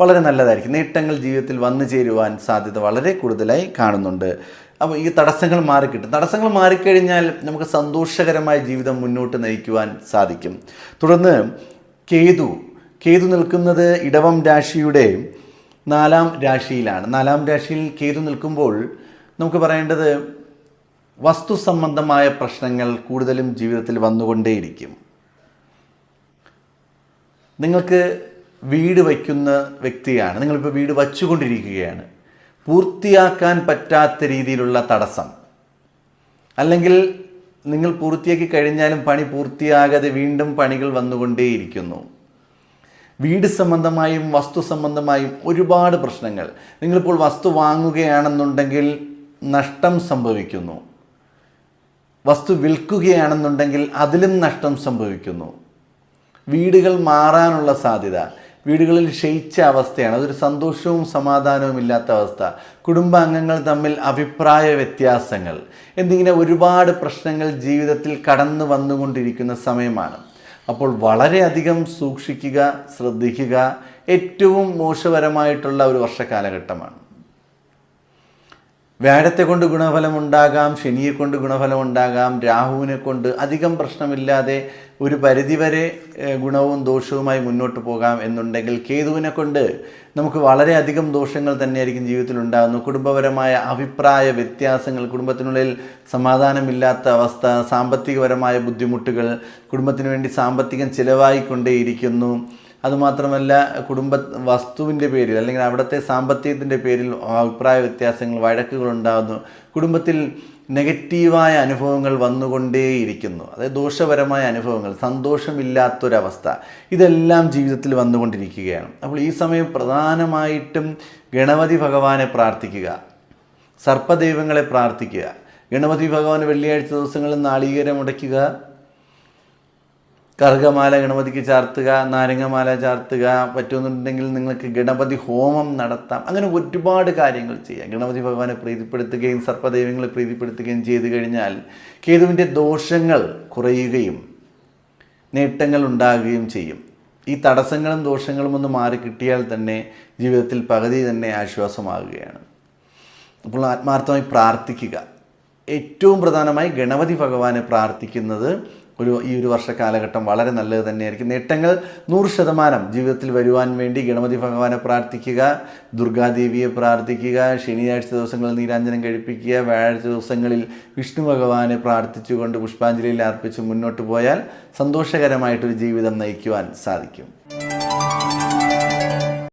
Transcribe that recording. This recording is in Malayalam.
വളരെ നല്ലതായിരിക്കും. നേട്ടങ്ങൾ ജീവിതത്തിൽ വന്നു ചേരുവാൻ സാധ്യത വളരെ കൂടുതലായി കാണുന്നുണ്ട്. അപ്പോൾ ഈ തടസ്സങ്ങൾ മാറിക്കിട്ടും. തടസ്സങ്ങൾ മാറിക്കഴിഞ്ഞാൽ നമുക്ക് സന്തോഷകരമായ ജീവിതം മുന്നോട്ട് നയിക്കുവാൻ സാധിക്കും. തുടർന്ന് കേതു നിൽക്കുന്നത് ഇടവം രാശിയുടെ 4-ാം രാശിയിലാണ്. 4-ാം രാശിയിൽ കേതു നിൽക്കുമ്പോൾ നമുക്ക് പറയേണ്ടത് വസ്തു സംബന്ധമായ പ്രശ്നങ്ങൾ കൂടുതലും ജീവിതത്തിൽ വന്നുകൊണ്ടേയിരിക്കും. നിങ്ങൾക്ക് വീട് വയ്ക്കുന്ന വ്യക്തിയാണ്, നിങ്ങളിപ്പോൾ വീട് വച്ചുകൊണ്ടിരിക്കുകയാണ്, പൂർത്തിയാക്കാൻ പറ്റാത്ത രീതിയിലുള്ള തടസ്സം, അല്ലെങ്കിൽ നിങ്ങൾ പൂർത്തിയാക്കി കഴിഞ്ഞാലും പണി പൂർത്തിയാകാതെ വീണ്ടും പണികൾ വന്നുകൊണ്ടേയിരിക്കുന്നു. വീട് സംബന്ധമായും വസ്തു സംബന്ധമായും ഒരുപാട് പ്രശ്നങ്ങൾ. നിങ്ങളിപ്പോൾ വസ്തു വാങ്ങുകയാണെന്നുണ്ടെങ്കിൽ നഷ്ടം സംഭവിക്കുന്നു, വസ്തു വിൽക്കുകയാണെന്നുണ്ടെങ്കിൽ അതിലും നഷ്ടം സംഭവിക്കുന്നു. വീടുകൾ മാറാനുള്ള സാധ്യത, വീടുകളിൽ ക്ഷയിച്ച അവസ്ഥയാണ്, അതൊരു സന്തോഷവും സമാധാനവും ഇല്ലാത്ത അവസ്ഥ, കുടുംബാംഗങ്ങൾ തമ്മിൽ അഭിപ്രായ വ്യത്യാസങ്ങൾ എന്നിങ്ങനെ ഒരുപാട് പ്രശ്നങ്ങൾ ജീവിതത്തിൽ കടന്നു വന്നുകൊണ്ടിരിക്കുന്ന സമയമാണ്. അപ്പോൾ വളരെയധികം സൂക്ഷിക്കുക, ശ്രദ്ധിക്കുക. ഏറ്റവും മോശപരമായിട്ടുള്ള ഒരു വർഷകാലഘട്ടമാണ്. വ്യാഴത്തെ കൊണ്ട് ഗുണഫലമുണ്ടാകാം, ശനിയെ കൊണ്ട് ഗുണഫലമുണ്ടാകാം, രാഹുവിനെ കൊണ്ട് അധികം പ്രശ്നമില്ലാതെ ഒരു പരിധിവരെ ഗുണവും ദോഷവുമായി മുന്നോട്ട് പോകാം എന്നുണ്ടെങ്കിൽ കേതുവിനെ കൊണ്ട് നമുക്ക് വളരെയധികം ദോഷങ്ങൾ തന്നെയായിരിക്കും ജീവിതത്തിൽ ഉണ്ടാകുന്നു. കുടുംബപരമായ അഭിപ്രായ വ്യത്യാസങ്ങൾ, കുടുംബത്തിനുള്ളിൽ സമാധാനമില്ലാത്ത അവസ്ഥ, സാമ്പത്തികപരമായ ബുദ്ധിമുട്ടുകൾ, കുടുംബത്തിന് വേണ്ടി സാമ്പത്തികം ചിലവായിക്കൊണ്ടേയിരിക്കുന്നു. അതുമാത്രമല്ല, വസ്തുവിൻ്റെ പേരിൽ അല്ലെങ്കിൽ അവിടുത്തെ സാമ്പത്തികത്തിൻ്റെ പേരിൽ അഭിപ്രായ വ്യത്യാസങ്ങൾ, വഴക്കുകൾ ഉണ്ടാകുന്നു. കുടുംബത്തിൽ നെഗറ്റീവായ അനുഭവങ്ങൾ വന്നുകൊണ്ടേയിരിക്കുന്നു. അതായത് ദോഷപരമായ അനുഭവങ്ങൾ, സന്തോഷമില്ലാത്തൊരവസ്ഥ, ഇതെല്ലാം ജീവിതത്തിൽ വന്നുകൊണ്ടിരിക്കുകയാണ്. അപ്പോൾ ഈ സമയം പ്രധാനമായിട്ടും ഗണപതി ഭഗവാനെ പ്രാർത്ഥിക്കുക, സർപ്പദൈവങ്ങളെ പ്രാർത്ഥിക്കുക. ഗണപതി ഭഗവാന് വെള്ളിയാഴ്ച ദിവസങ്ങളിൽ നാളികേരം ഉടയ്ക്കുക, കറുകമാല ഗണപതിക്ക് ചാർത്തുക, നാരങ്ങമാല ചാർത്തുക. പറ്റുമെന്നുണ്ടെങ്കിൽ നിങ്ങൾക്ക് ഗണപതി ഹോമം നടത്താം. അങ്ങനെ ഒരുപാട് കാര്യങ്ങൾ ചെയ്യാം. ഗണപതി ഭഗവാനെ പ്രീതിപ്പെടുത്തുകയും സർപ്പദൈവങ്ങളെ പ്രീതിപ്പെടുത്തുകയും ചെയ്തു കഴിഞ്ഞാൽ കേതുവിൻ്റെ ദോഷങ്ങൾ കുറയുകയും നേട്ടങ്ങൾ ഉണ്ടാകുകയും ചെയ്യും. ഈ തടസ്സങ്ങളും ദോഷങ്ങളും ഒന്ന് മാറിക്കിട്ടിയാൽ തന്നെ ജീവിതത്തിൽ പകുതി തന്നെ ആശ്വാസമാകുകയാണ്. അപ്പോൾ ആത്മാർത്ഥമായി പ്രാർത്ഥിക്കുക. ഏറ്റവും പ്രധാനമായി ഗണപതി ഭഗവാനെ പ്രാർത്ഥിക്കുന്നത് ഈ ഒരു വർഷക്കാലഘട്ടം വളരെ നല്ലത് തന്നെയായിരിക്കും. നേട്ടങ്ങൾ 100% ജീവിതത്തിൽ വരുവാൻ വേണ്ടി ഗണപതി ഭഗവാനെ പ്രാർത്ഥിക്കുക, ദുർഗാദേവിയെ പ്രാർത്ഥിക്കുക, ശനിയാഴ്ച ദിവസങ്ങളിൽ നീരാഞ്ജനം കഴിപ്പിക്കുക, വ്യാഴാഴ്ച ദിവസങ്ങളിൽ വിഷ്ണു ഭഗവാനെ പ്രാർത്ഥിച്ചുകൊണ്ട് പുഷ്പാഞ്ജലിയിൽ അർപ്പിച്ച് മുന്നോട്ട് പോയാൽ സന്തോഷകരമായിട്ടൊരു ജീവിതം നയിക്കുവാൻ സാധിക്കും.